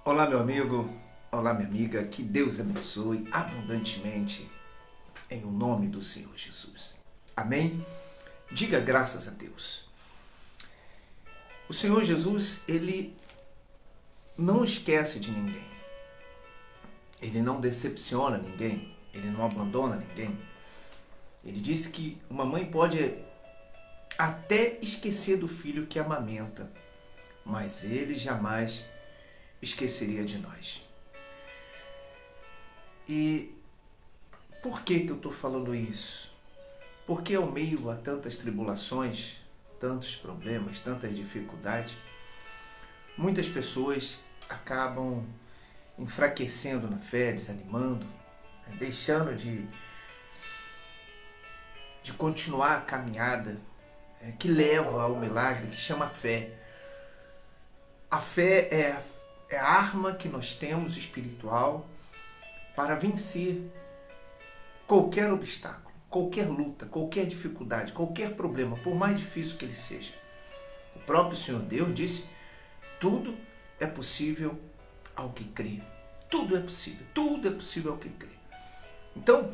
Olá, meu amigo, olá, minha amiga, que Deus abençoe abundantemente em o nome do Senhor Jesus. Amém? Diga graças a Deus. O Senhor Jesus, ele não esquece de ninguém. Ele não decepciona ninguém, ele não abandona ninguém. Ele disse que uma mãe pode até esquecer do filho que amamenta, mas ele jamais esqueceria de nós. E por que eu estou falando isso? Porque ao meio a tantas tribulações, tantos problemas, tantas dificuldades, muitas pessoas acabam enfraquecendo na fé, desanimando, deixando de continuar a caminhada que leva ao milagre, que chama fé. A fé é a arma que nós temos espiritual para vencer qualquer obstáculo, qualquer luta, qualquer dificuldade, qualquer problema, por mais difícil que ele seja. O próprio Senhor Deus disse: tudo é possível ao que crê. Tudo é possível ao que crê. Então,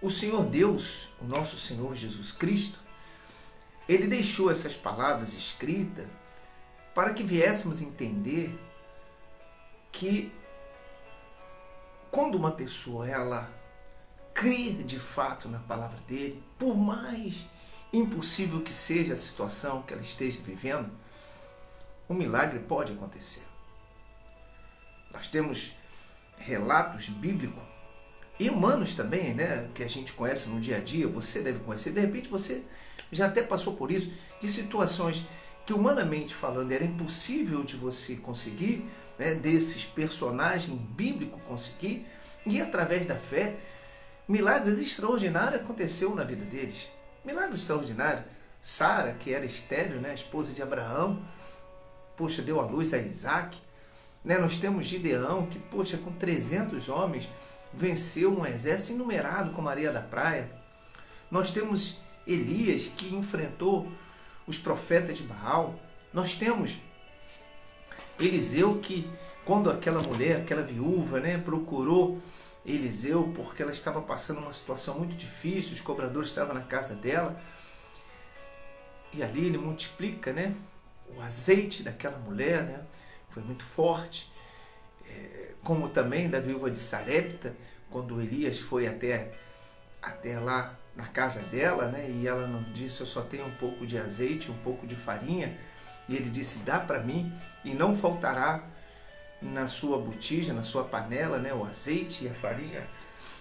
o Senhor Deus, o nosso Senhor Jesus Cristo, ele deixou essas palavras escritas para que viéssemos entender que quando uma pessoa ela crê de fato na palavra dele, por mais impossível que seja a situação que ela esteja vivendo, um milagre pode acontecer. Nós temos relatos bíblicos e humanos também, que a gente conhece no dia a dia, você deve conhecer, de repente você já até passou por isso, de situações que humanamente falando era impossível de você conseguir, desses personagens bíblicos conseguir, e através da fé, milagres extraordinários aconteceu na vida deles. Milagres extraordinários. Sara, que era estéril, a esposa de Abraão, deu à luz a Isaac. Nós temos Gideão, que, com 300 homens, venceu um exército inumerado como a areia da praia. Nós temos Elias, que enfrentou os profetas de Baal. Nós temos Eliseu, que quando aquela mulher, aquela viúva, procurou Eliseu porque ela estava passando uma situação muito difícil, os cobradores estavam na casa dela, e ali ele multiplica, o azeite daquela mulher, foi muito forte, como também da viúva de Sarepta, quando Elias foi até lá na casa dela, e ela não disse: eu só tenho um pouco de azeite, um pouco de farinha, e ele disse: dá para mim, e não faltará na sua botija, na sua panela, o azeite e a farinha.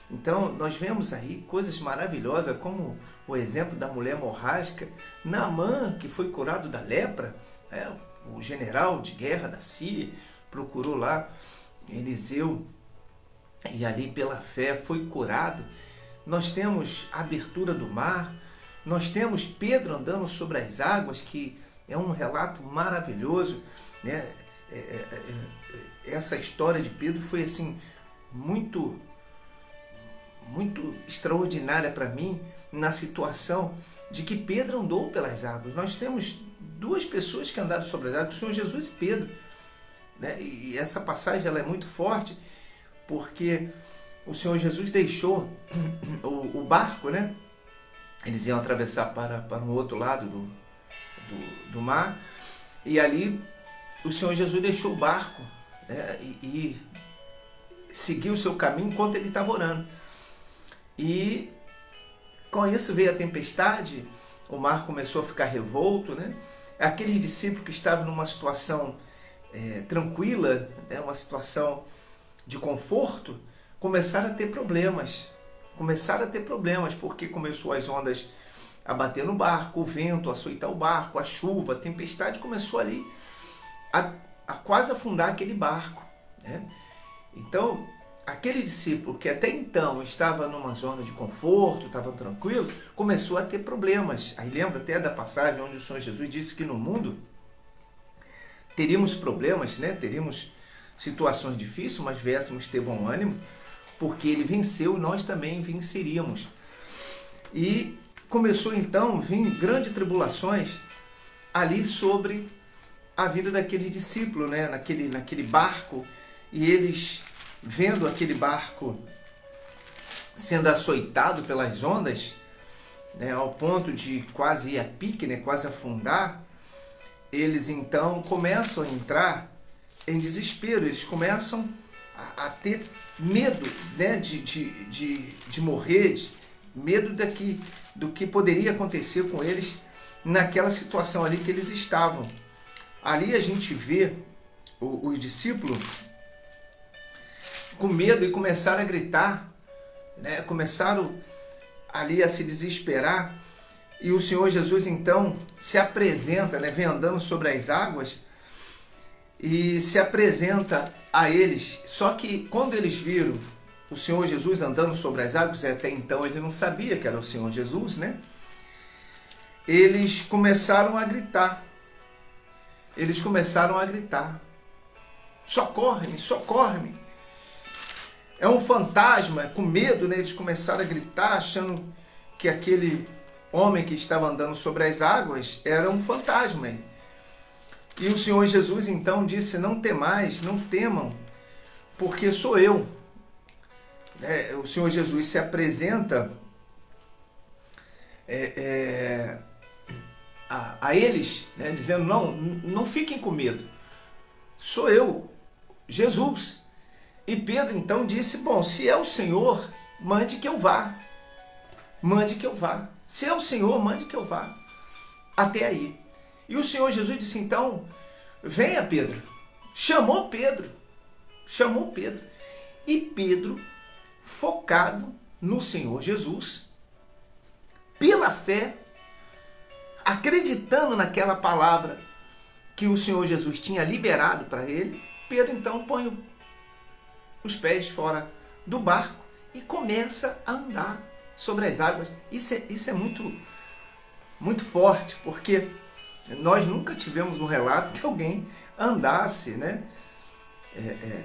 Então nós vemos aí coisas maravilhosas, como o exemplo da mulher hemorrágica, Naamã, que foi curado da lepra, o general de guerra da Síria procurou lá Eliseu, e ali pela fé foi curado. Nós temos a abertura do mar, nós temos Pedro andando sobre as águas, que é um relato maravilhoso, Essa história de Pedro foi assim muito extraordinária para mim, na situação de que Pedro andou pelas águas. Nós temos duas pessoas que andaram sobre as águas, o Senhor Jesus e Pedro, E essa passagem ela é muito forte, porque o Senhor Jesus deixou o barco, Eles iam atravessar para um outro lado do mar, e ali o Senhor Jesus deixou o barco, e seguiu o seu caminho enquanto ele estava orando. E com isso veio a tempestade, o mar começou a ficar revolto, Aqueles discípulos que estavam numa situação tranquila, uma situação de conforto, começaram a ter problemas, porque começou as ondas a bater no barco, o vento a açoitar o barco, a chuva, a tempestade começou ali a quase afundar aquele barco, Então, aquele discípulo que até então estava numa zona de conforto, estava tranquilo, começou a ter problemas. Aí lembra até da passagem onde o Senhor Jesus disse que no mundo teríamos problemas, teríamos situações difíceis, mas viéssemos ter bom ânimo, porque ele venceu e nós também venceríamos. E começou então a vir grandes tribulações ali sobre a vida daquele discípulo, né? naquele barco, e eles vendo aquele barco sendo açoitado pelas ondas, né? Ao ponto de quase ir a pique, né? Quase afundar, eles então começam a entrar em desespero, eles começam a ter medo, né? de morrer, medo do que poderia acontecer com eles naquela situação ali que eles estavam. Ali a gente vê os discípulos com medo e começaram a gritar, né? Começaram ali a se desesperar, e o Senhor Jesus então se apresenta, né? Vem andando sobre as águas e se apresenta a eles. Só que quando eles viram o Senhor Jesus andando sobre as águas, até então ele não sabia que era o Senhor Jesus, né? Eles começaram a gritar. Eles começaram a gritar: socorre-me, socorre-me. É um fantasma, com medo, né? Eles começaram a gritar, achando que aquele homem que estava andando sobre as águas era um fantasma. E o Senhor Jesus então disse: não temais, não temam, porque sou eu. O Senhor Jesus se apresenta a eles, né, dizendo: não fiquem com medo, sou eu, Jesus. E Pedro então disse: bom, se é o Senhor, mande que eu vá. Mande que eu vá. Se é o Senhor, mande que eu vá. Até aí. E o Senhor Jesus disse então: venha, Pedro. Chamou Pedro. Chamou Pedro. E Pedro, focado no Senhor Jesus, pela fé, acreditando naquela palavra que o Senhor Jesus tinha liberado para ele, Pedro então põe os pés fora do barco e começa a andar sobre as águas. Isso é muito, muito forte, porque nós nunca tivemos um relato que alguém andasse, né,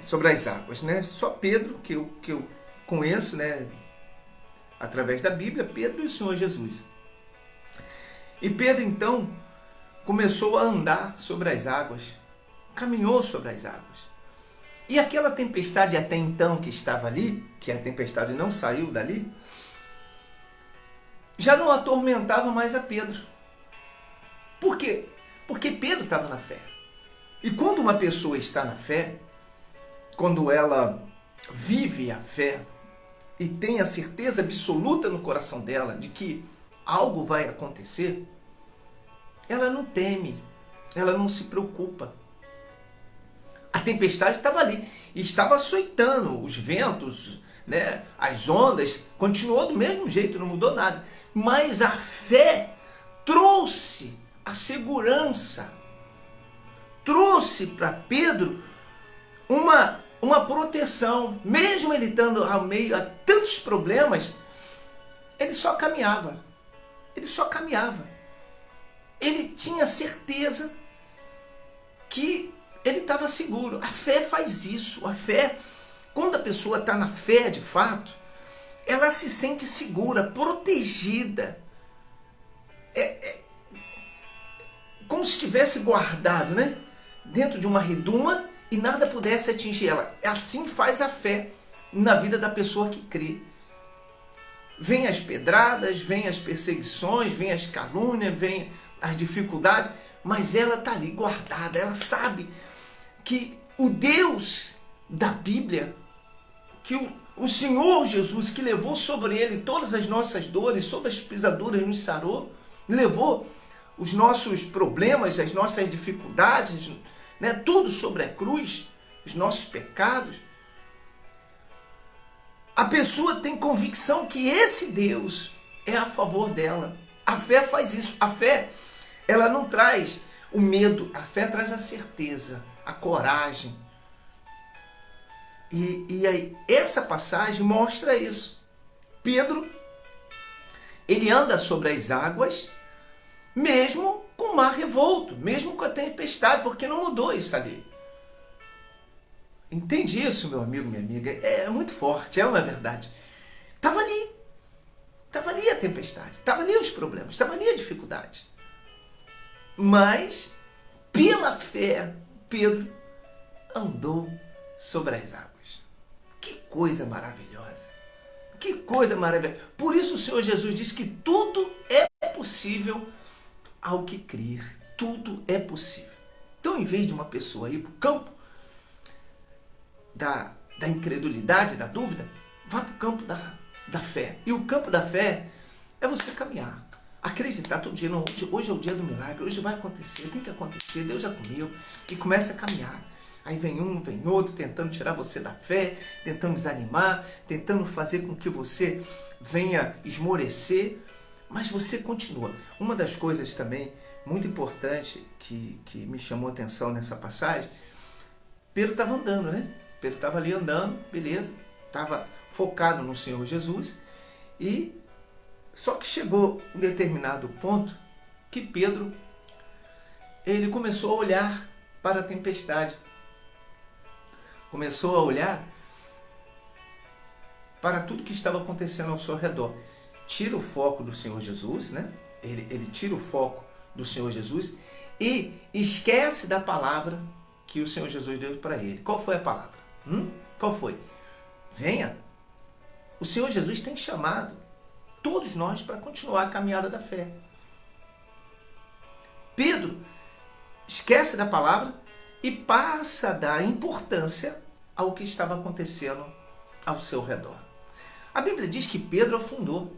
sobre as águas, né? Só Pedro, que eu conheço, né, através da Bíblia, Pedro e o Senhor Jesus. E Pedro então começou a andar sobre as águas, caminhou sobre as águas. E aquela tempestade até então que estava ali, que a tempestade não saiu dali, já não atormentava mais a Pedro. Por quê? Porque Pedro estava na fé. E quando uma pessoa está na fé, quando ela vive a fé e tem a certeza absoluta no coração dela de que algo vai acontecer, ela não teme, ela não se preocupa. A tempestade estava ali e estava açoitando os ventos, né? As ondas, continuou do mesmo jeito, não mudou nada. Mas a fé trouxe a segurança, trouxe para Pedro uma proteção. Mesmo ele estando ao meio a tantos problemas, ele só caminhava. Ele só caminhava. Ele tinha certeza que ele estava seguro. A fé faz isso. A fé, quando a pessoa está na fé de fato, ela se sente segura, protegida. Como se estivesse guardado, né? Dentro de uma redoma e nada pudesse atingir ela. Assim faz a fé na vida da pessoa que crê. Vem as pedradas, vem as perseguições, vem as calúnias, vem as dificuldades, mas ela está ali guardada. Ela sabe que o Deus da Bíblia, que o Senhor Jesus, que levou sobre ele todas as nossas dores, sobre as pisaduras nos sarou, levou os nossos problemas, as nossas dificuldades, né, tudo sobre a cruz, os nossos pecados. A pessoa tem convicção que esse Deus é a favor dela. A fé faz isso. A fé, ela não traz o medo, a fé traz a certeza, a coragem. E aí, essa passagem mostra isso. Pedro, ele anda sobre as águas, mesmo com o mar revolto, mesmo com a tempestade, porque não mudou isso ali. Entende isso, meu amigo, minha amiga? É muito forte, é uma verdade. Estava ali a tempestade, estava ali os problemas, estava ali a dificuldade. Mas pela fé, Pedro andou sobre as águas. Que coisa maravilhosa! Que coisa maravilhosa! Por isso o Senhor Jesus disse que tudo é possível ao que crer. Tudo é possível. Então, em vez de uma pessoa ir para o campo da incredulidade, da dúvida, vá para o campo da fé. E o campo da fé é você caminhar. Acreditar todo dia. Não, hoje é o dia do milagre. Hoje vai acontecer. Tem que acontecer. Deus já comigo. E começa a caminhar. Aí vem um, vem outro, tentando tirar você da fé, tentando desanimar, tentando fazer com que você venha esmorecer. Mas você continua. Uma das coisas também muito importante que me chamou a atenção nessa passagem, Pedro estava andando, né? Pedro estava ali andando, beleza, estava focado no Senhor Jesus, e só que chegou um determinado ponto que Pedro, ele começou a olhar para a tempestade, começou a olhar para tudo que estava acontecendo ao seu redor. Tira o foco do Senhor Jesus, né? Ele tira o foco do Senhor Jesus e esquece da palavra que o Senhor Jesus deu para ele. Qual foi a palavra? Qual foi? Venha. O Senhor Jesus tem chamado todos nós para continuar a caminhada da fé. Pedro esquece da palavra e passa a dar importância ao que estava acontecendo ao seu redor. A Bíblia diz que Pedro afundou.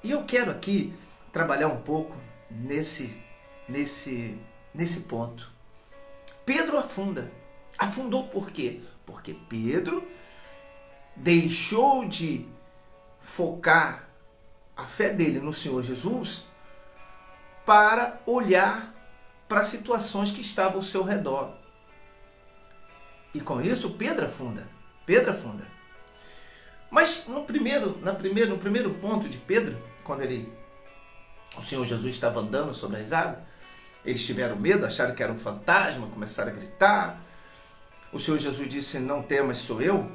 E eu quero aqui trabalhar um pouco nesse ponto. Pedro afunda. Afundou por quê? Porque Pedro deixou de focar a fé dele no Senhor Jesus para olhar para situações que estavam ao seu redor. E com isso Pedro afunda. Pedro afunda. Mas no primeiro ponto de Pedro, quando o Senhor Jesus estava andando sobre as águas, eles tiveram medo, acharam que era um fantasma, começaram a gritar. O Senhor Jesus disse: não temas, sou eu.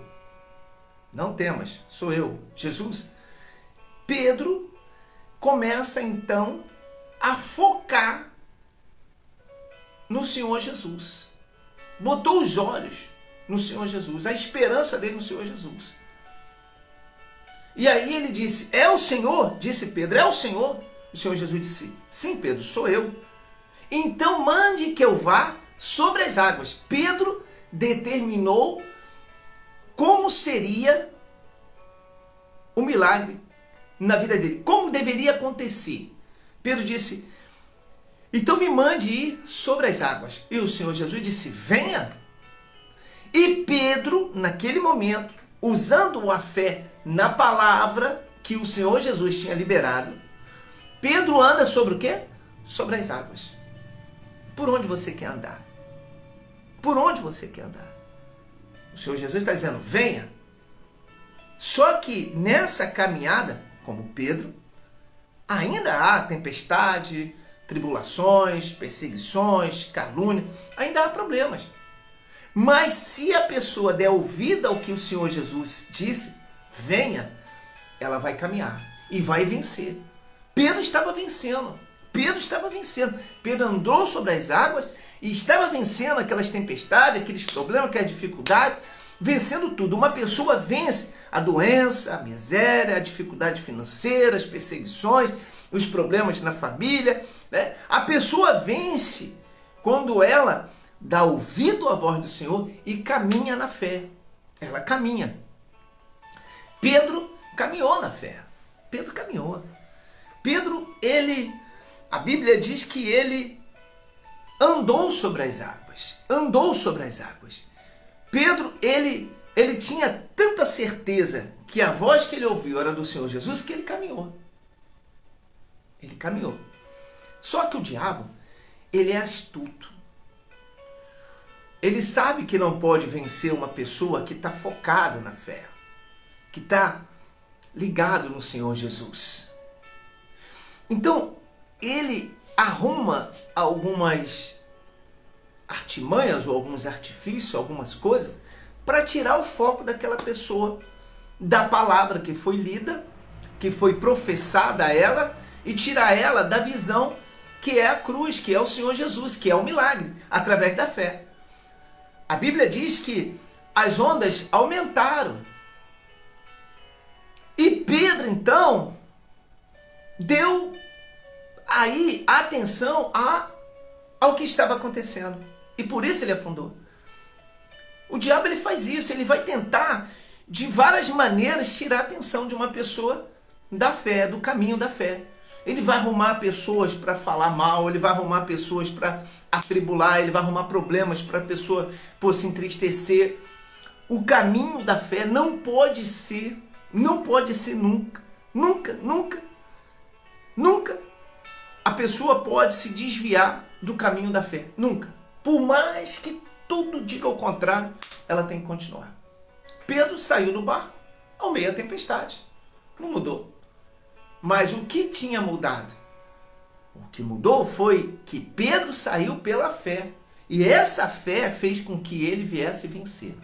Não temas, sou eu, Jesus. Pedro começa então a focar no Senhor Jesus. Botou os olhos no Senhor Jesus, a esperança dele no Senhor Jesus. E aí ele disse: é o Senhor? Disse Pedro: é o Senhor? O Senhor Jesus disse: sim, Pedro, sou eu. Então mande que eu vá sobre as águas. Pedro determinou como seria o milagre na vida dele, como deveria acontecer. Pedro disse: então me mande ir sobre as águas. E o Senhor Jesus disse: venha. E Pedro, naquele momento, usando a fé na palavra que o Senhor Jesus tinha liberado, Pedro anda sobre o quê? Sobre as águas. Por onde você quer andar? Por onde você quer andar? O Senhor Jesus está dizendo: venha. Só que nessa caminhada, como Pedro, ainda há tempestade, tribulações, perseguições, calúnia, ainda há problemas. Mas se a pessoa der ouvido ao que o Senhor Jesus disse, venha, ela vai caminhar e vai vencer. Pedro estava vencendo. Pedro andou sobre as águas e estava vencendo aquelas tempestades, aqueles problemas, aquelas dificuldades, vencendo tudo. Uma pessoa vence a doença, a miséria, a dificuldade financeira, as perseguições, os problemas na família, né? A pessoa vence quando ela dá ouvido à voz do Senhor e caminha na fé. Ela caminha. Pedro caminhou na fé. Pedro caminhou. Pedro, a Bíblia diz que ele andou sobre as águas. Andou sobre as águas. Pedro, ele tinha tanta certeza que a voz que ele ouviu era do Senhor Jesus que ele caminhou. Ele caminhou. Só que o diabo, ele é astuto. Ele sabe que não pode vencer uma pessoa que está focada na fé, que está ligado no Senhor Jesus. Então, ele arruma algumas artimanhas ou alguns artifícios, algumas coisas, para tirar o foco daquela pessoa da palavra que foi lida, que foi professada a ela, e tirar ela da visão que é a cruz, que é o Senhor Jesus, que é o milagre, através da fé. A Bíblia diz que as ondas aumentaram. E Pedro, então, deu aí atenção ao que estava acontecendo. E por isso ele afundou. O diabo ele faz isso, ele vai tentar de várias maneiras tirar a atenção de uma pessoa da fé, do caminho da fé. Ele vai arrumar pessoas para falar mal, ele vai arrumar pessoas para atribular, ele vai arrumar problemas para a pessoa se entristecer. O caminho da fé não pode ser nunca a pessoa pode se desviar do caminho da fé. Nunca. Por mais que tudo diga o contrário, ela tem que continuar. Pedro saiu do barco ao meio da tempestade. Não mudou. Mas o que tinha mudado? O que mudou foi que Pedro saiu pela fé. E essa fé fez com que ele viesse vencer.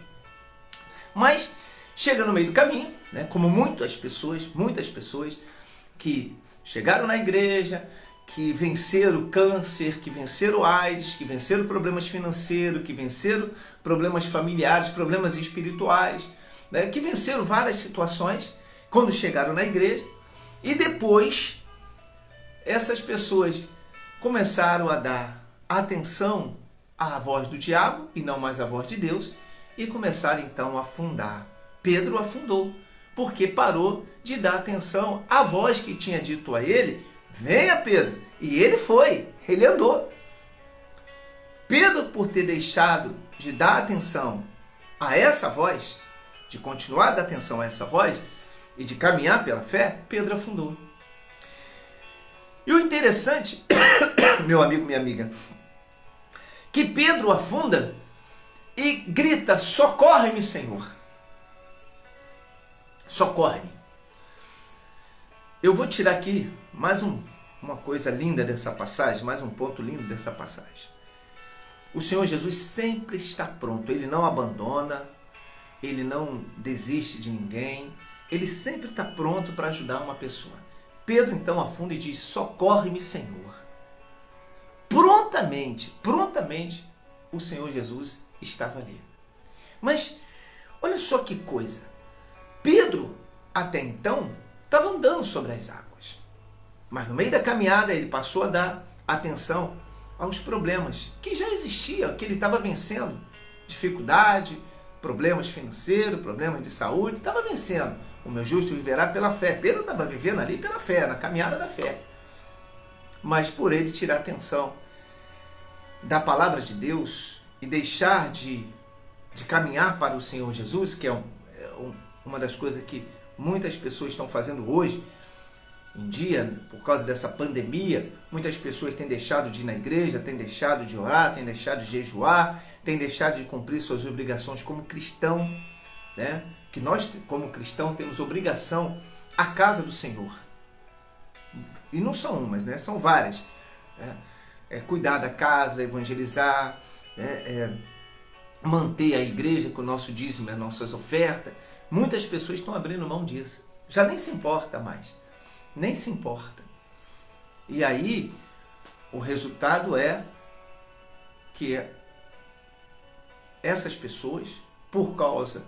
Mas chega no meio do caminho, né, como muitas pessoas que chegaram na igreja, que venceram o câncer, que venceram o AIDS, que venceram problemas financeiros, que venceram problemas familiares, problemas espirituais, né, que venceram várias situações quando chegaram na igreja. E depois, essas pessoas começaram a dar atenção à voz do diabo e não mais à voz de Deus e começaram então a afundar. Pedro afundou, porque parou de dar atenção à voz que tinha dito a ele: venha, Pedro. E ele foi, ele andou. Pedro, por ter deixado de dar atenção a essa voz, de continuar a dar atenção a essa voz e de caminhar pela fé, Pedro afundou. E o interessante, meu amigo, minha amiga, que Pedro afunda e grita: socorre-me, Senhor. Socorre-me. Eu vou tirar aqui mais uma coisa linda dessa passagem, mais um ponto lindo dessa passagem. O Senhor Jesus sempre está pronto, Ele não abandona, Ele não desiste de ninguém, Ele sempre está pronto para ajudar uma pessoa. Pedro então afunda e diz: socorre-me, Senhor. Prontamente, o Senhor Jesus estava ali. Mas olha só que coisa. Pedro, até então, estava andando sobre as águas. Mas no meio da caminhada ele passou a dar atenção aos problemas que já existiam, que ele estava vencendo. Dificuldade, problemas financeiros, problemas de saúde, estava vencendo. O meu justo viverá pela fé. Pedro estava vivendo ali pela fé, na caminhada da fé. Mas por ele tirar atenção da palavra de Deus e deixar de caminhar para o Senhor Jesus, que é uma das coisas que muitas pessoas estão fazendo hoje em dia, por causa dessa pandemia, muitas pessoas têm deixado de ir na igreja, têm deixado de orar, têm deixado de jejuar, têm deixado de cumprir suas obrigações como cristão, né? Que nós, como cristão, temos obrigação à casa do Senhor. E não são umas, né? São várias. Cuidar da casa, evangelizar, manter a igreja com o nosso dízimo, as nossas ofertas. Muitas pessoas estão abrindo mão disso. Já nem se importa mais. Nem se importa. E aí, o resultado é que essas pessoas, por causa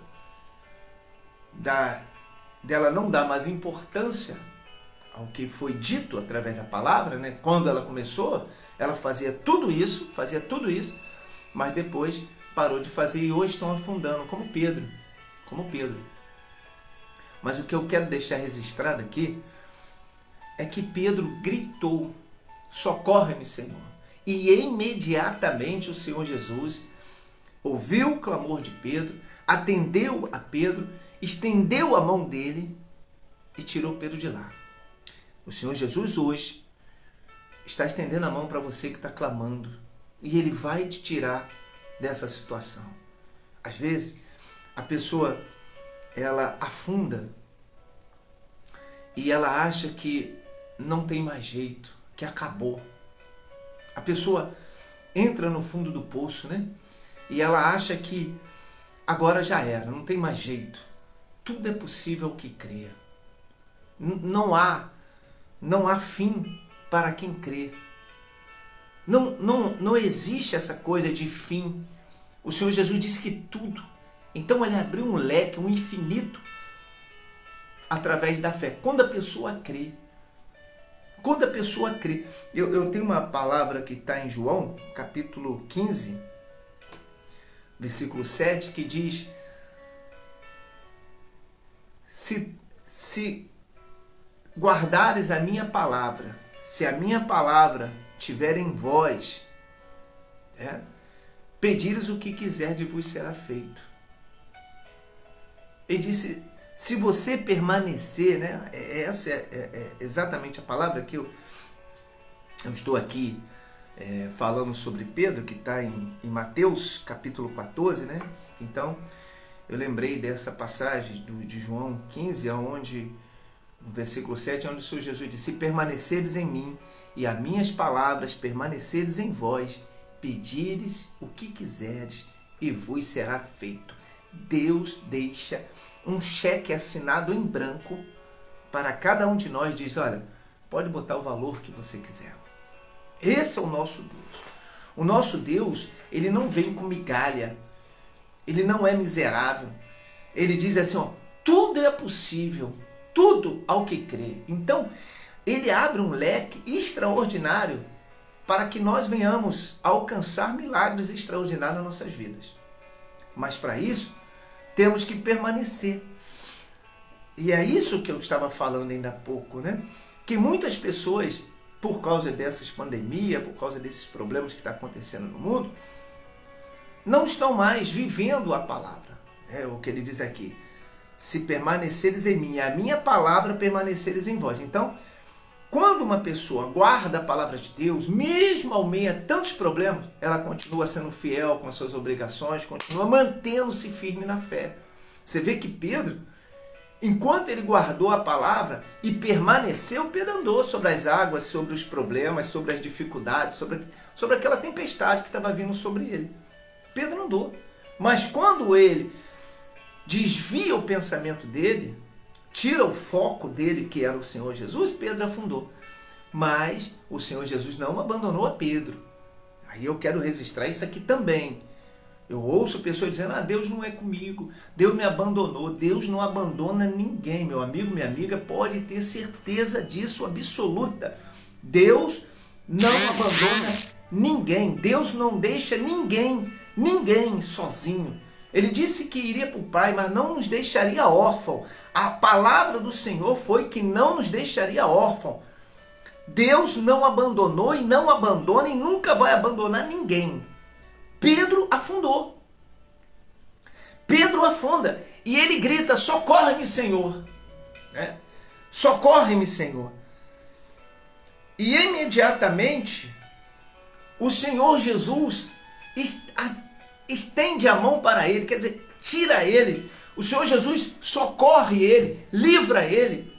dela não dar mais importância ao que foi dito através da palavra, né? Quando ela começou, ela fazia tudo isso, mas depois parou de fazer e hoje estão afundando, como Pedro. Mas o que eu quero deixar registrado aqui é que Pedro gritou: socorre-me, Senhor. E imediatamente o Senhor Jesus ouviu o clamor de Pedro, atendeu a Pedro, estendeu a mão dele e tirou Pedro de lá. O Senhor Jesus hoje está estendendo a mão para você que está clamando e Ele vai te tirar dessa situação. Às vezes, a pessoa ela afunda e ela acha que não tem mais jeito, que acabou. A pessoa entra no fundo do poço, né? E ela acha que agora já era, não tem mais jeito. Tudo é possível que crê. Não há fim para quem crê. Não existe essa coisa de fim. O Senhor Jesus disse que tudo. Então ele abriu um leque, um infinito, através da fé. Quando a pessoa crê. Quando a pessoa crê. Eu tenho uma palavra que está em João, capítulo 15, versículo 7, que diz: se guardares a minha palavra, se a minha palavra tiver em vós, pedires o que quiser, vos será feito. Ele disse, se você permanecer, essa é exatamente a palavra que eu estou aqui falando sobre Pedro, que está em Mateus capítulo 14, Então, eu lembrei dessa passagem de João 15, onde, no versículo 7, onde o Senhor Jesus disse: se permaneceres em mim e as minhas palavras permaneceres em vós, pedires o que quiseres e vos será feito. Deus deixa um cheque assinado em branco para cada um de nós, diz: olha, pode botar o valor que você quiser. Esse é o nosso Deus. O nosso Deus, ele não vem com migalha, ele não é miserável. Ele diz assim, tudo é possível, tudo ao que crê. Então, ele abre um leque extraordinário para que nós venhamos a alcançar milagres extraordinários nas nossas vidas. Mas para isso, temos que permanecer. E é isso que eu estava falando ainda há pouco, Que muitas pessoas, por causa dessas pandemias, por causa desses problemas que estão acontecendo no mundo, não estão mais vivendo a palavra. É o que ele diz aqui. Se permaneceres em mim, a minha palavra permaneceres em vós. Então, quando uma pessoa guarda a palavra de Deus, mesmo ao meio a tantos problemas, ela continua sendo fiel com as suas obrigações, continua mantendo-se firme na fé. Você vê que Pedro, enquanto ele guardou a palavra e permaneceu, Pedro andou sobre as águas, sobre os problemas, sobre as dificuldades, sobre aquela tempestade que estava vindo sobre ele. Pedro andou. Mas quando ele desvia o pensamento dele, tira o foco dele, que era o Senhor Jesus, Pedro afundou. Mas o Senhor Jesus não abandonou a Pedro. Aí eu quero registrar isso aqui também. Eu ouço pessoas dizendo, Deus não é comigo, Deus me abandonou. Deus não abandona ninguém, meu amigo, minha amiga, pode ter certeza disso, absoluta. Deus não abandona ninguém. Deus não deixa ninguém sozinho. Ele disse que iria para o Pai, mas não nos deixaria órfão. A palavra do Senhor foi que não nos deixaria órfão. Deus não abandonou e não abandona e nunca vai abandonar ninguém. Pedro afundou. Pedro afunda. E ele grita, socorre-me, Senhor. Socorre-me, Senhor. E imediatamente, o Senhor Jesus estende a mão para ele, quer dizer, tira ele. O Senhor Jesus socorre ele, livra ele.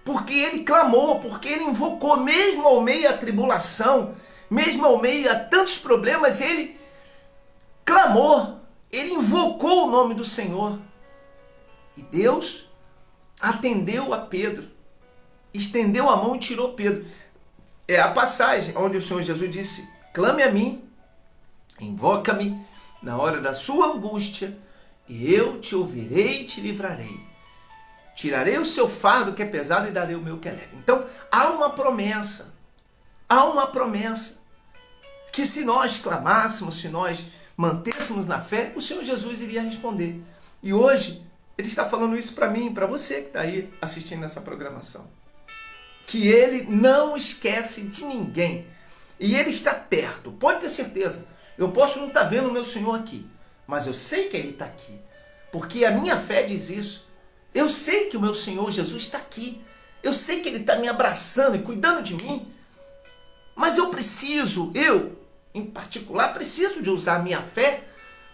Porque ele clamou, porque ele invocou, mesmo ao meio da tribulação, mesmo ao meio a tantos problemas, ele clamou, ele invocou o nome do Senhor. E Deus atendeu a Pedro, estendeu a mão e tirou Pedro. É a passagem onde o Senhor Jesus disse, clame a mim, invoca-me na hora da sua angústia, e eu te ouvirei e te livrarei. Tirarei o seu fardo que é pesado e darei o meu que é leve. Então, há uma promessa, que se nós clamássemos, se nós mantêssemos na fé, o Senhor Jesus iria responder. E hoje, Ele está falando isso para mim, para você que está aí assistindo essa programação. Que Ele não esquece de ninguém. E Ele está perto, pode ter certeza. Eu posso não estar vendo o meu Senhor aqui, mas eu sei que Ele está aqui. Porque a minha fé diz isso. Eu sei que o meu Senhor Jesus está aqui. Eu sei que Ele está me abraçando e cuidando de mim. Mas eu, em particular, preciso de usar a minha fé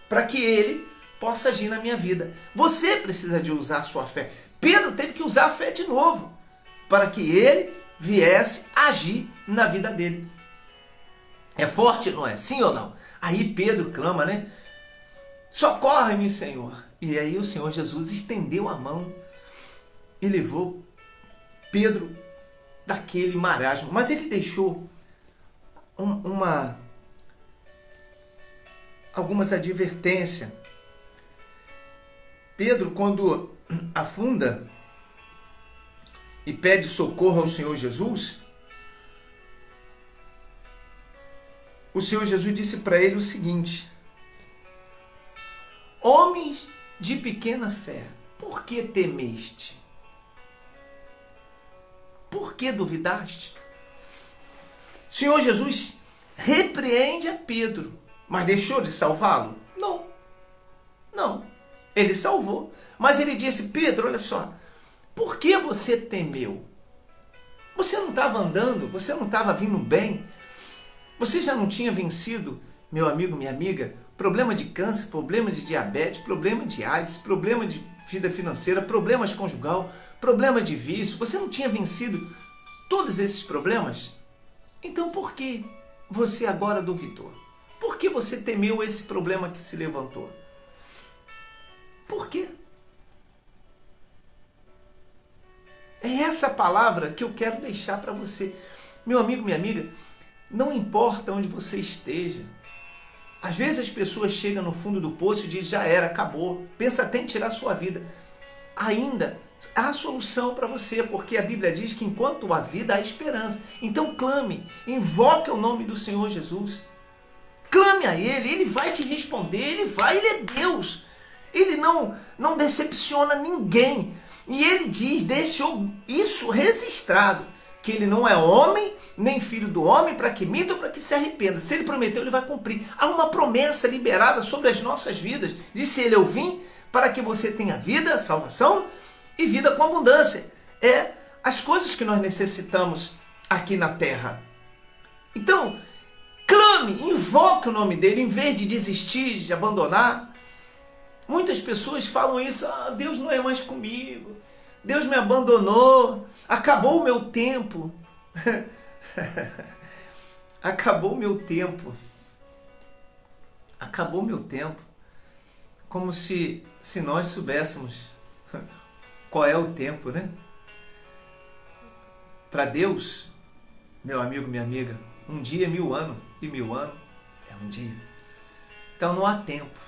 para que Ele possa agir na minha vida. Você precisa de usar a sua fé. Pedro teve que usar a fé de novo para que Ele viesse agir na vida dele. É forte, não é? Sim ou não? Aí Pedro clama, socorre-me, Senhor. E aí o Senhor Jesus estendeu a mão e levou Pedro daquele marasmo. Mas ele deixou algumas advertências. Pedro, quando afunda e pede socorro ao Senhor Jesus, o Senhor Jesus disse para ele o seguinte: homens de pequena fé, por que temeste? Por que duvidaste? O Senhor Jesus repreende a Pedro, mas deixou de salvá-lo? Não. Não. Ele salvou. Mas ele disse: Pedro, olha só, por que você temeu? Você não estava andando? Você não estava vindo bem? Você já não tinha vencido, meu amigo, minha amiga, problema de câncer, problema de diabetes, problema de AIDS, problema de vida financeira, problemas conjugal, problema de vício? Você não tinha vencido todos esses problemas? Então por que você agora duvidou? Por que você temeu esse problema que se levantou? Por quê? É essa palavra que eu quero deixar para você. Meu amigo, minha amiga, não importa onde você esteja. Às vezes as pessoas chegam no fundo do poço e dizem: já era, acabou. Pensa até em tirar a sua vida. Ainda há solução para você, porque a Bíblia diz que enquanto há vida, há esperança. Então clame, invoque o nome do Senhor Jesus. Clame a Ele, Ele vai te responder, Ele é Deus. Ele não decepciona ninguém. E Ele diz, deixou isso registrado, que Ele não é homem, nem filho do homem, para que minta ou para que se arrependa. Se Ele prometeu, Ele vai cumprir. Há uma promessa liberada sobre as nossas vidas. Disse Ele: eu vim para que você tenha vida, salvação e vida com abundância. É as coisas que nós necessitamos aqui na terra. Então, clame, invoque o nome dEle, em vez de desistir, de abandonar. Muitas pessoas falam isso: ah, Deus não é mais comigo, Deus me abandonou, acabou o meu tempo. Acabou o meu tempo. Acabou o meu tempo. Como se nós soubéssemos qual é o tempo, né? Para Deus, meu amigo, minha amiga, um dia é 1000 anos, e 1000 anos é um dia. Então não há tempo.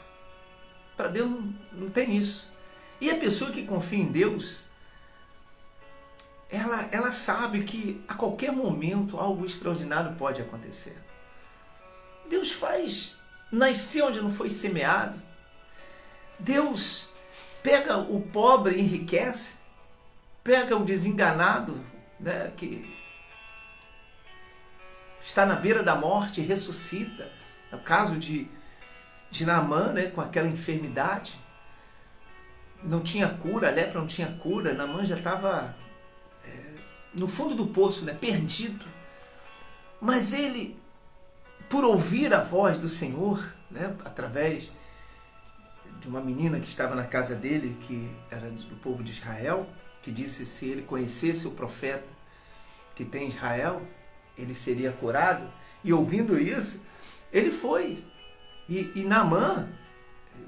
Para Deus não tem isso. E a pessoa que confia em Deus, ela sabe que a qualquer momento algo extraordinário pode acontecer. Deus faz nascer onde não foi semeado. Deus pega o pobre e enriquece, pega o desenganado, né, que está na beira da morte e ressuscita. É o caso de Naamã, né, com aquela enfermidade. Não tinha cura, a lepra não tinha cura. Naamã já estava no fundo do poço, né, perdido. Mas ele, por ouvir a voz do Senhor, né, através de uma menina que estava na casa dele, que era do povo de Israel, que disse: se ele conhecesse o profeta que tem em Israel, ele seria curado. E ouvindo isso, ele foi. E Naamã,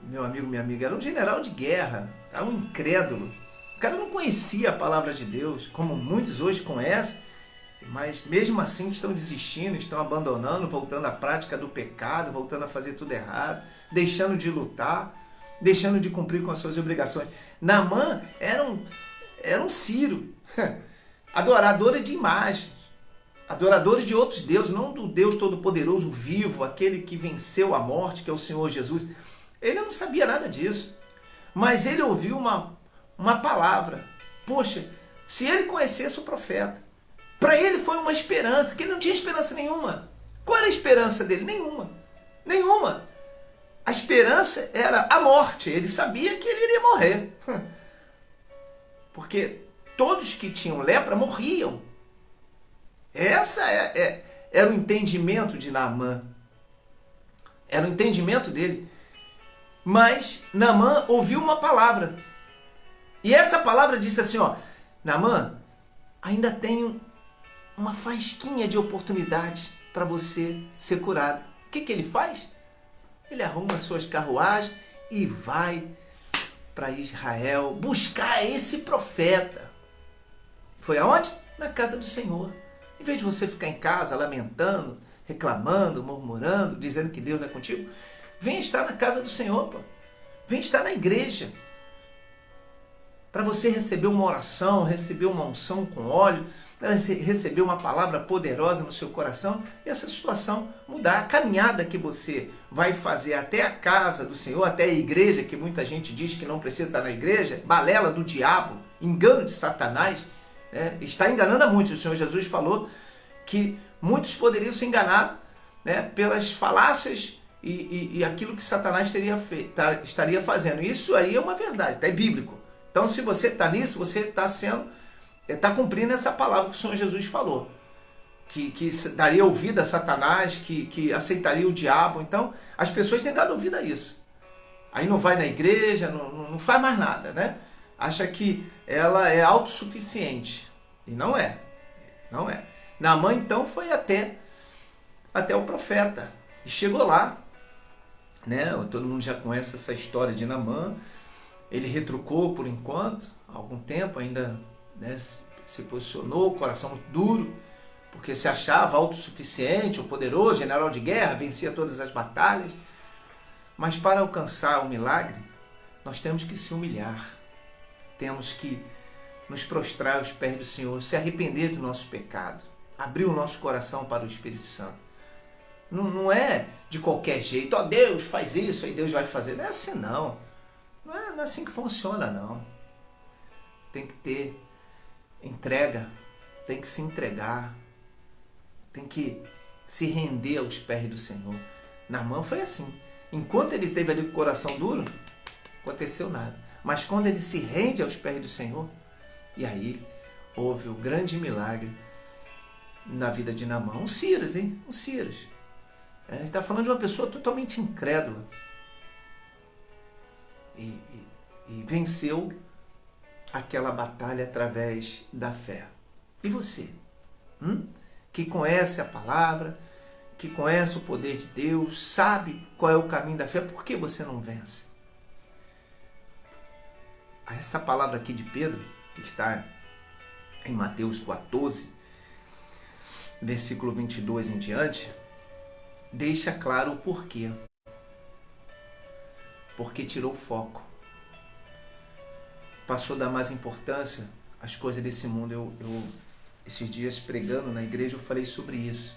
meu amigo, minha amiga, era um general de guerra, era um incrédulo. O cara não conhecia a palavra de Deus, como muitos hoje conhecem, mas mesmo assim estão desistindo, estão abandonando, voltando à prática do pecado, voltando a fazer tudo errado, deixando de lutar, deixando de cumprir com as suas obrigações. Naamã era um Ciro, adorador de imagens, adoradores de outros deuses, não do Deus Todo-Poderoso, vivo, aquele que venceu a morte, que é o Senhor Jesus. Ele não sabia nada disso, mas ele ouviu uma palavra. Poxa, se ele conhecesse o profeta, para ele foi uma esperança, que ele não tinha esperança nenhuma. Qual era a esperança dele? Nenhuma. Nenhuma. A esperança era a morte. Ele sabia que ele iria morrer. Porque todos que tinham lepra morriam. Essa era o entendimento de Naamã. Era o entendimento dele. Mas Naamã ouviu uma palavra. E essa palavra disse assim: ó, Naamã, ainda tenho uma fasquinha de oportunidade para você ser curado. O que ele faz? Ele arruma suas carruagens e vai para Israel buscar esse profeta. Foi aonde? Na casa do Senhor. Em vez de você ficar em casa lamentando, reclamando, murmurando, dizendo que Deus não é contigo, vem estar na casa do Senhor, pô. Vem estar na igreja. Para você receber uma oração, receber uma unção com óleo, para receber uma palavra poderosa no seu coração e essa situação mudar. A caminhada que você vai fazer até a casa do Senhor, até a igreja, que muita gente diz que não precisa estar na igreja, balela do diabo, engano de Satanás, né? Está enganando a muitos. O Senhor Jesus falou que muitos poderiam se enganar, né, pelas falácias e aquilo que Satanás estaria fazendo. Isso aí é uma verdade, é bíblico. Então, se você está nisso, você está cumprindo essa palavra que o Senhor Jesus falou, que daria ouvido a Satanás, que aceitaria o diabo. Então, as pessoas têm dado ouvido a isso. Aí não vai na igreja, não faz mais nada, né? Acha que ela é autossuficiente. E não é. Não é. Naamã, então, foi até o profeta. E chegou lá, né? Todo mundo já conhece essa história de Naamã. Ele retrucou por enquanto, há algum tempo ainda, né, se posicionou, coração muito duro, porque se achava autossuficiente, ou poderoso, general de guerra, vencia todas as batalhas. Mas para alcançar o milagre, nós temos que se humilhar, temos que nos prostrar aos pés do Senhor, se arrepender do nosso pecado, abrir o nosso coração para o Espírito Santo. Não é de qualquer jeito, ó, Deus faz isso, aí Deus vai fazer. Não é assim não. Não é assim que funciona, não. Tem que ter entrega, tem que se entregar, tem que se render aos pés do Senhor. Naamã foi assim. Enquanto ele teve ali com o coração duro, aconteceu nada. Mas quando ele se rende aos pés do Senhor, e aí houve o grande milagre na vida de Naamã. Um Ciro, hein? Um Ciro. A gente está falando de uma pessoa totalmente incrédula. E venceu aquela batalha através da fé. E você? Que conhece a palavra, que conhece o poder de Deus, sabe qual é o caminho da fé, por que você não vence? Essa palavra aqui de Pedro, que está em Mateus 14, versículo 22 em diante, deixa claro o porquê. Porque tirou o foco. Passou a dar mais importância às coisas desse mundo. Eu esses dias pregando na igreja, eu falei sobre isso.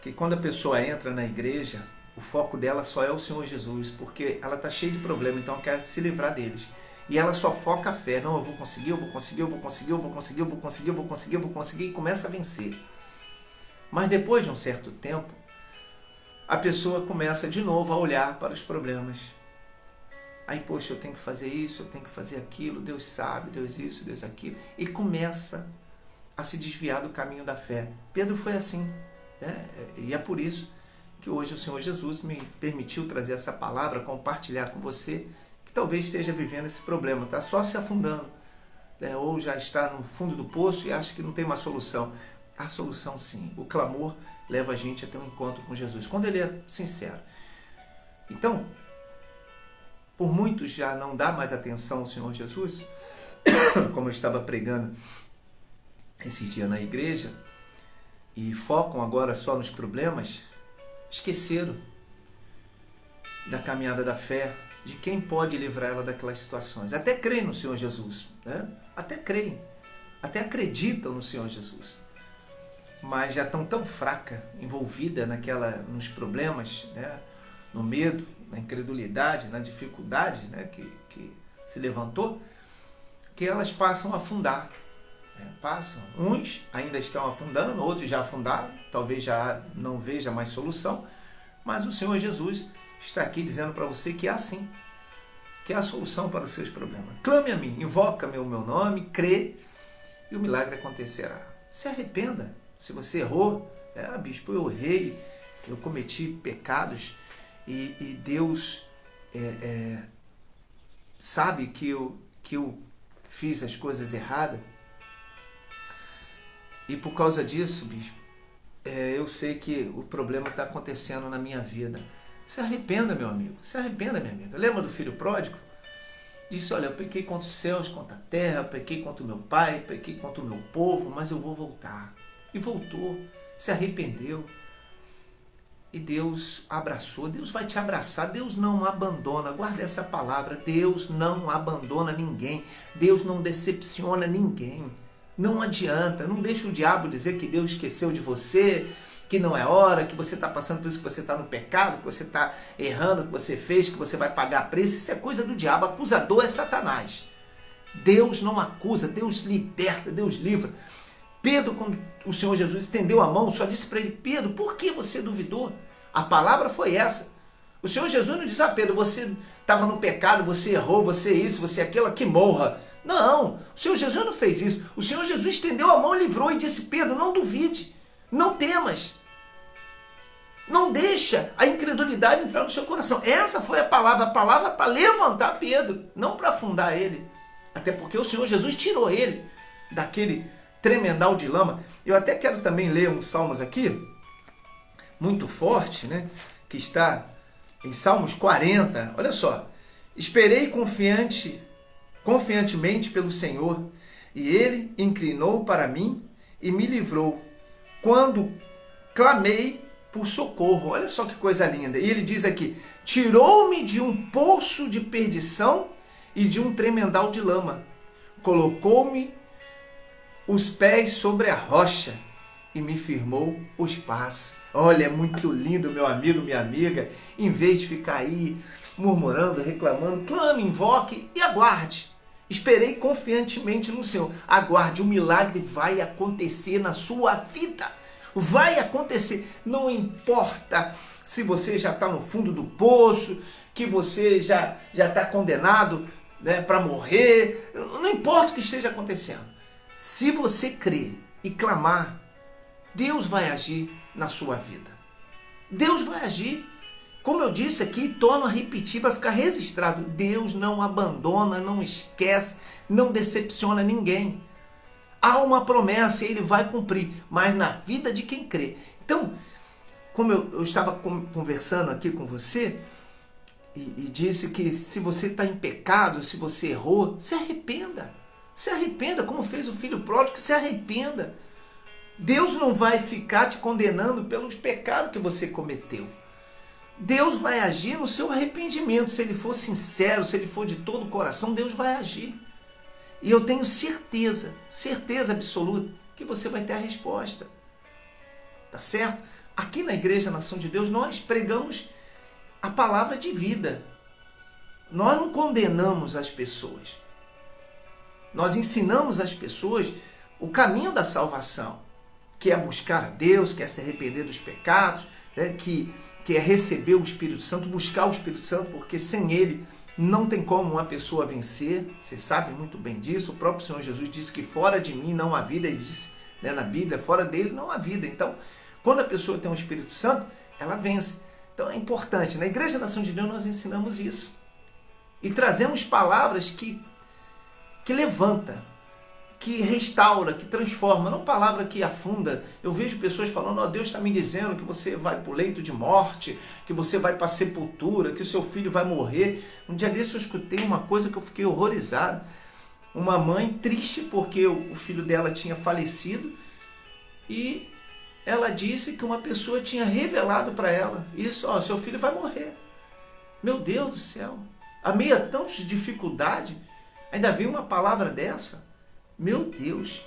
Que quando a pessoa entra na igreja, o foco dela só é o Senhor Jesus, porque ela está cheia de problemas, então ela quer se livrar deles. E ela só foca a fé. Não, eu vou conseguir, eu vou conseguir, eu vou conseguir, eu vou conseguir, eu vou conseguir, eu vou conseguir, eu vou conseguir, e começa a vencer. Mas depois de um certo tempo, a pessoa começa de novo a olhar para os problemas. Aí, poxa, eu tenho que fazer isso, eu tenho que fazer aquilo, Deus sabe, Deus isso, Deus aquilo. E começa a se desviar do caminho da fé. Pedro foi assim, né? E é por isso que hoje o Senhor Jesus me permitiu trazer essa palavra, compartilhar com você, que talvez esteja vivendo esse problema, está só se afundando, né? Ou já está no fundo do poço e acha que não tem uma solução. Há solução sim. O clamor leva a gente a ter um encontro com Jesus, quando ele é sincero. Então, por muitos já não dá mais atenção ao Senhor Jesus, como eu estava pregando esses dias na igreja, e focam agora só nos problemas, esqueceram da caminhada da fé, de quem pode livrar ela daquelas situações. Até creem no Senhor Jesus, né? Até creem, até acreditam no Senhor Jesus, mas já estão tão fraca, envolvida nos problemas, né? No medo, na incredulidade, na dificuldade, né? que se levantou, que elas passam a afundar. Passam. Uns ainda estão afundando, outros já afundaram, talvez já não veja mais solução, mas o Senhor Jesus está aqui dizendo para você que é assim, que é a solução para os seus problemas. Clame a mim, invoca-me o meu nome, crê e o milagre acontecerá. Se arrependa. Se você errou, bispo, eu errei, eu cometi pecados e Deus sabe que eu fiz as coisas erradas. E por causa disso, bispo, eu sei que o problema está acontecendo na minha vida. Se arrependa, meu amigo. Se arrependa, minha amiga. Lembra do filho pródigo? Disse, olha, eu pequei contra os céus, contra a terra, pequei contra o meu pai, pequei contra o meu povo, mas eu vou voltar. E voltou, se arrependeu. E Deus abraçou, Deus vai te abraçar, Deus não abandona, guarda essa palavra, Deus não abandona ninguém, Deus não decepciona ninguém, não adianta, não deixa o diabo dizer que Deus esqueceu de você, que não é hora, que você está passando por isso, que você está no pecado, que você está errando, que você fez, que você vai pagar preço, isso é coisa do diabo, acusador é Satanás. Deus não acusa, Deus liberta, Deus livra. Pedro, quando o Senhor Jesus estendeu a mão, só disse para ele: Pedro, por que você duvidou? A palavra foi essa. O Senhor Jesus não disse: Pedro, você estava no pecado, você errou, você isso, você aquilo, que morra. Não, o Senhor Jesus não fez isso. O Senhor Jesus estendeu a mão, livrou e disse: Pedro, não duvide, não temas. Não deixa a incredulidade entrar no seu coração. Essa foi a palavra para levantar Pedro, não para afundar ele. Até porque o Senhor Jesus tirou ele daquele tremendal de lama. Eu até quero também ler uns salmos aqui, muito forte, né? Que está em Salmos 40. Olha só. Esperei confiantemente pelo Senhor, e Ele inclinou para mim e me livrou quando clamei por socorro. Olha só que coisa linda. E ele diz aqui: tirou-me de um poço de perdição e de um tremendal de lama. Colocou-me os pés sobre a rocha e me firmou os passos. Olha, é muito lindo, meu amigo, minha amiga. Em vez de ficar aí murmurando, reclamando, clame, invoque e aguarde. Esperei confiantemente no Senhor. Aguarde, o milagre vai acontecer na sua vida. Vai acontecer. Não importa se você já está no fundo do poço, que você já está condenado, né, para morrer. Não importa o que esteja acontecendo. Se você crer e clamar, Deus vai agir na sua vida. Deus vai agir. Como eu disse aqui, torno a repetir para ficar registrado: Deus não abandona, não esquece, não decepciona ninguém. Há uma promessa e Ele vai cumprir, mas na vida de quem crê. Então, como eu estava conversando aqui com você e disse que se você está em pecado, se você errou, se arrependa. Se arrependa, como fez o filho pródigo, se arrependa. Deus não vai ficar te condenando pelos pecados que você cometeu. Deus vai agir no seu arrependimento. Se ele for sincero, se ele for de todo o coração, Deus vai agir. E eu tenho certeza absoluta, que você vai ter a resposta. Tá certo? Aqui na Igreja Nação de Deus, nós pregamos a palavra de vida. Nós não condenamos as pessoas. Nós ensinamos às pessoas o caminho da salvação, que é buscar a Deus, que é se arrepender dos pecados, né? que é receber o Espírito Santo, buscar o Espírito Santo, porque sem Ele não tem como uma pessoa vencer. Vocês sabem muito bem disso. O próprio Senhor Jesus disse que fora de mim não há vida. Ele disse, né, na Bíblia, fora dele não há vida. Então, quando a pessoa tem o Espírito Santo, ela vence. Então é importante. Na Igreja Nação de Deus nós ensinamos isso. E trazemos palavras que levanta, que restaura, que transforma, não palavra que afunda. Eu vejo pessoas falando: oh, Deus está me dizendo que você vai para o leito de morte, que você vai para a sepultura, que o seu filho vai morrer. Um dia desse eu escutei uma coisa que eu fiquei horrorizado. Uma mãe triste porque o filho dela tinha falecido e ela disse que uma pessoa tinha revelado para ela isso: ó, seu filho vai morrer. Meu Deus do céu, a meio a tantas dificuldades, ainda veio uma palavra dessa. Meu Deus,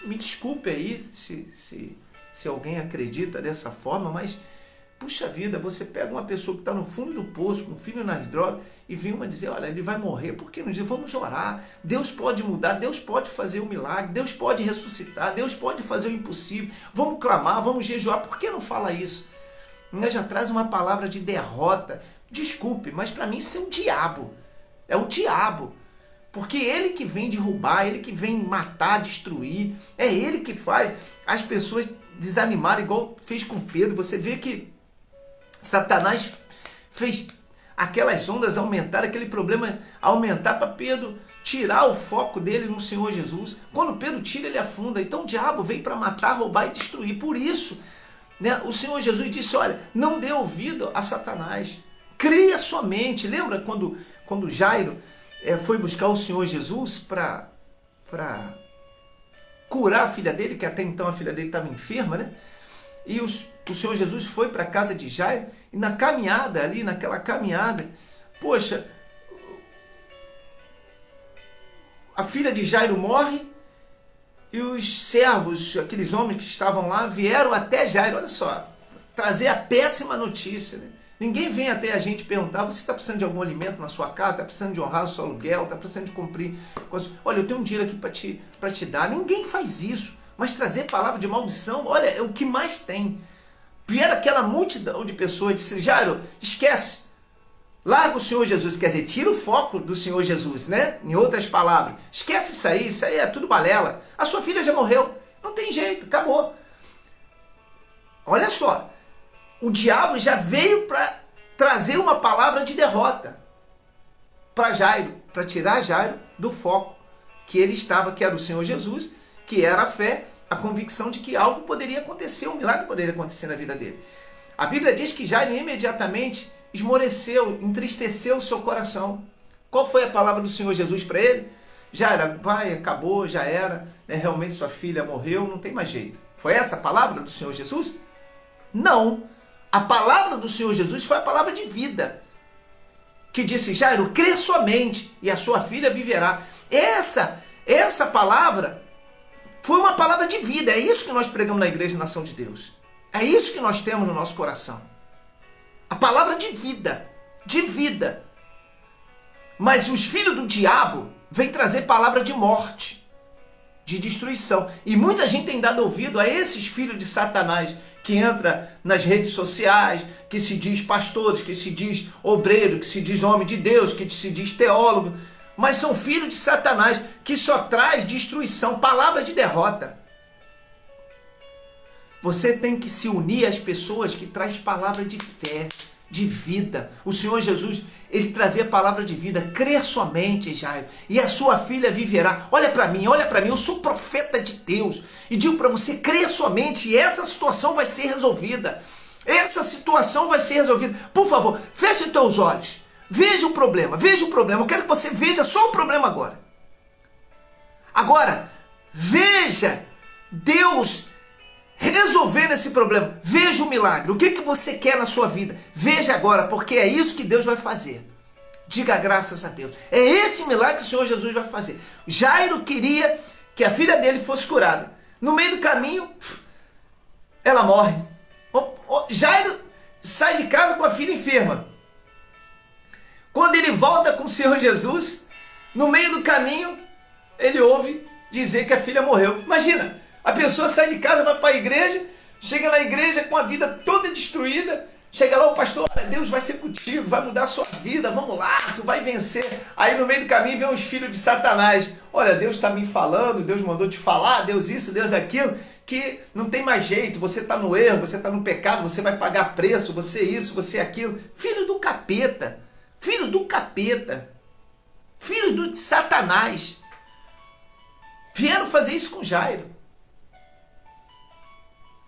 me desculpe aí se alguém acredita dessa forma, mas, puxa vida, você pega uma pessoa que está no fundo do poço, com o filho nas drogas, e vem uma dizer: olha, ele vai morrer. Por que não dizer? Vamos orar. Deus pode mudar, Deus pode fazer o milagre, Deus pode ressuscitar, Deus pode fazer o impossível. Vamos clamar, vamos jejuar. Por que não fala isso? Já traz uma palavra de derrota. Desculpe, mas para mim isso é o diabo. É o diabo. Porque ele que vem derrubar, ele que vem matar, destruir, é ele que faz as pessoas desanimarem, igual fez com Pedro. Você vê que Satanás fez aquelas ondas aumentar, aquele problema aumentar para Pedro tirar o foco dele no Senhor Jesus. Quando Pedro tira, ele afunda. Então o diabo veio para matar, roubar e destruir. Por isso, né, o Senhor Jesus disse: olha, não dê ouvido a Satanás, creia somente. Lembra quando Jairo foi buscar o Senhor Jesus para curar a filha dele, que até então a filha dele estava enferma, né? E o Senhor Jesus foi para a casa de Jairo, e na caminhada ali, naquela caminhada, poxa, a filha de Jairo morre, e os servos, aqueles homens que estavam lá, vieram até Jairo, olha só, trazer a péssima notícia, né? Ninguém vem até a gente perguntar, você está precisando de algum alimento na sua casa, está precisando de honrar o seu aluguel, está precisando de cumprir coisas. Olha, eu tenho um dinheiro aqui para te dar. Ninguém faz isso, mas trazer palavra de maldição, olha, é o que mais tem. Vieram aquela multidão de pessoas e disse, Jairo, esquece, larga o Senhor Jesus, quer dizer, tira o foco do Senhor Jesus, né? Em outras palavras, esquece isso aí é tudo balela. A sua filha já morreu, não tem jeito, acabou. Olha só, o diabo já veio para trazer uma palavra de derrota para Jairo, para tirar Jairo do foco que ele estava, que era o Senhor Jesus, que era a fé, a convicção de que algo poderia acontecer, um milagre poderia acontecer na vida dele. A Bíblia diz que Jairo imediatamente esmoreceu, entristeceu o seu coração. Qual foi a palavra do Senhor Jesus para ele? Jairo, vai, acabou, já era, né? Realmente sua filha morreu, não tem mais jeito. Foi essa a palavra do Senhor Jesus? Não. A palavra do Senhor Jesus foi a palavra de vida, que disse, Jairo, crê somente e a sua filha viverá. Essa palavra foi uma palavra de vida. É isso que nós pregamos na Igreja Nação de Deus. É isso que nós temos no nosso coração. A palavra de vida. De vida. Mas os filhos do diabo vêm trazer palavra de morte, de destruição. E muita gente tem dado ouvido a esses filhos de Satanás, que entra nas redes sociais, que se diz pastores, que se diz obreiro, que se diz homem de Deus, que se diz teólogo, mas são filhos de Satanás, que só traz destruição, palavra de derrota. Você tem que se unir às pessoas que traz palavra de fé, de vida. O Senhor Jesus, ele trazia palavra de vida. Crê somente, Jairo, e a sua filha viverá. Olha para mim, eu sou profeta de Deus e digo para você, crê somente e essa situação vai ser resolvida. Essa situação vai ser resolvida. Por favor, feche os teus olhos. Veja o problema. Eu quero que você veja só o problema agora. Agora, veja Deus resolver esse problema. Veja o milagre. O que você quer na sua vida? Veja agora, porque é isso que Deus vai fazer. Diga graças a Deus. É esse milagre que o Senhor Jesus vai fazer. Jairo queria que a filha dele fosse curada. No meio do caminho, ela morre. Jairo sai de casa com a filha enferma. Quando ele volta com o Senhor Jesus, no meio do caminho, ele ouve dizer que a filha morreu. Imagina, a pessoa sai de casa, vai para a igreja, chega na igreja com a vida toda destruída, chega lá o pastor, olha, Deus vai ser contigo, vai mudar a sua vida, vamos lá, tu vai vencer. Aí no meio do caminho vem os filhos de Satanás. Olha, Deus está me falando, Deus mandou te falar, Deus isso, Deus aquilo, que não tem mais jeito, você está no erro, você está no pecado, você vai pagar preço, você isso, você aquilo. Filho do capeta, filho do capeta, filhos do Satanás, vieram fazer isso com Jairo.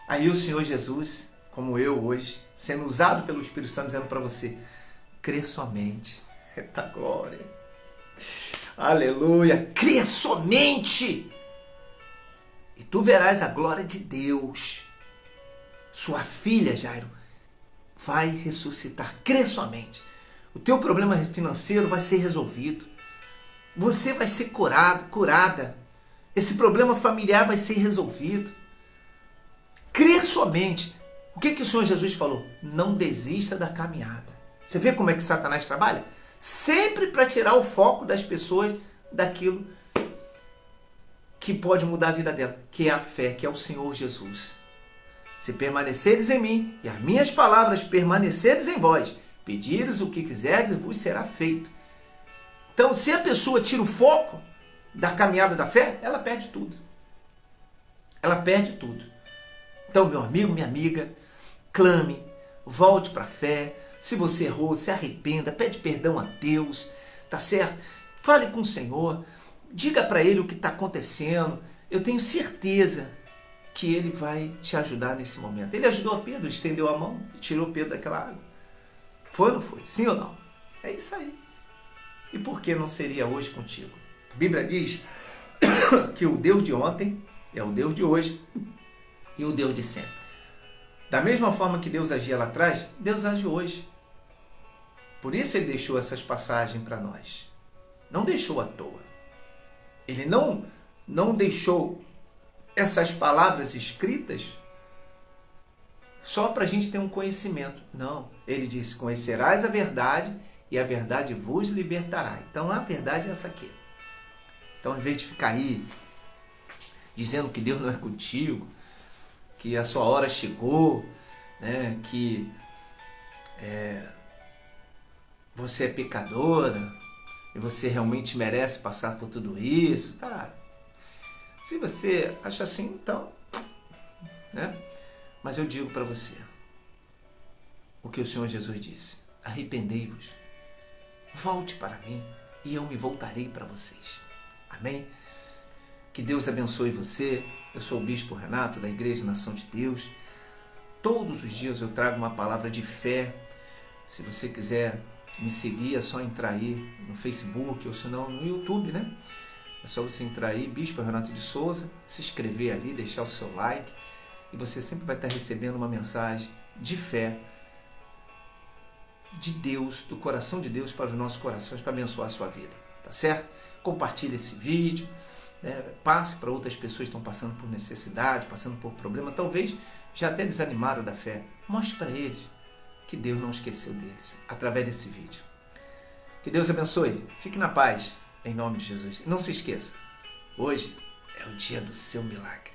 Aí o Senhor Jesus, como eu hoje, sendo usado pelo Espírito Santo, dizendo para você, crê somente. Eita glória. Aleluia. Crê somente. E tu verás a glória de Deus. Sua filha, Jairo, vai ressuscitar. Crê somente. O teu problema financeiro vai ser resolvido. Você vai ser curado, curada. Esse problema familiar vai ser resolvido. Crer somente. O que o Senhor Jesus falou? Não desista da caminhada. Você vê como é que Satanás trabalha? Sempre para tirar o foco das pessoas daquilo que pode mudar a vida dela, que é a fé, que é o Senhor Jesus. Se permaneceres em mim e as minhas palavras permaneceres em vós, pedires o que quiserdes, vos será feito. Então, se a pessoa tira o foco da caminhada da fé, ela perde tudo. Ela perde tudo. Então, meu amigo, minha amiga, clame, volte para a fé. Se você errou, se arrependa, pede perdão a Deus, tá certo? Fale com o Senhor, diga para Ele o que está acontecendo. Eu tenho certeza que Ele vai te ajudar nesse momento. Ele ajudou a Pedro, estendeu a mão e tirou Pedro daquela água. Foi ou não foi? Sim ou não? É isso aí. E por que não seria hoje contigo? A Bíblia diz que o Deus de ontem é o Deus de hoje e o Deus de sempre. Da mesma forma que Deus agia lá atrás, Deus age hoje. Por isso Ele deixou essas passagens para nós. Não deixou à toa. Ele não deixou essas palavras escritas só para a gente ter um conhecimento. Não. Ele disse, conhecerás a verdade e a verdade vos libertará. Então a verdade é essa aqui. Então, em vez de ficar aí dizendo que Deus não é contigo, que a sua hora chegou, né, que você é pecadora e você realmente merece passar por tudo isso, tá? Se você acha assim, então, né? Mas eu digo para você o que o Senhor Jesus disse: arrependei-vos, volte para mim e eu me voltarei para vocês. Amém? Que Deus abençoe você. Eu sou o Bispo Renato da Igreja Nação de Deus. Todos os dias eu trago uma palavra de fé. Se você quiser me seguir, é só entrar aí no Facebook ou se não no YouTube, né? É só você entrar aí, Bispo Renato de Souza, se inscrever ali, deixar o seu like e você sempre vai estar recebendo uma mensagem de fé de Deus, do coração de Deus para os nossos corações, para abençoar a sua vida, tá certo? Compartilhe esse vídeo, né? Passe para outras pessoas que estão passando por necessidade, passando por problema, talvez já até desanimaram da fé. Mostre para eles que Deus não esqueceu deles, através desse vídeo. Que Deus abençoe, fique na paz, em nome de Jesus. Não se esqueça, hoje é o dia do seu milagre.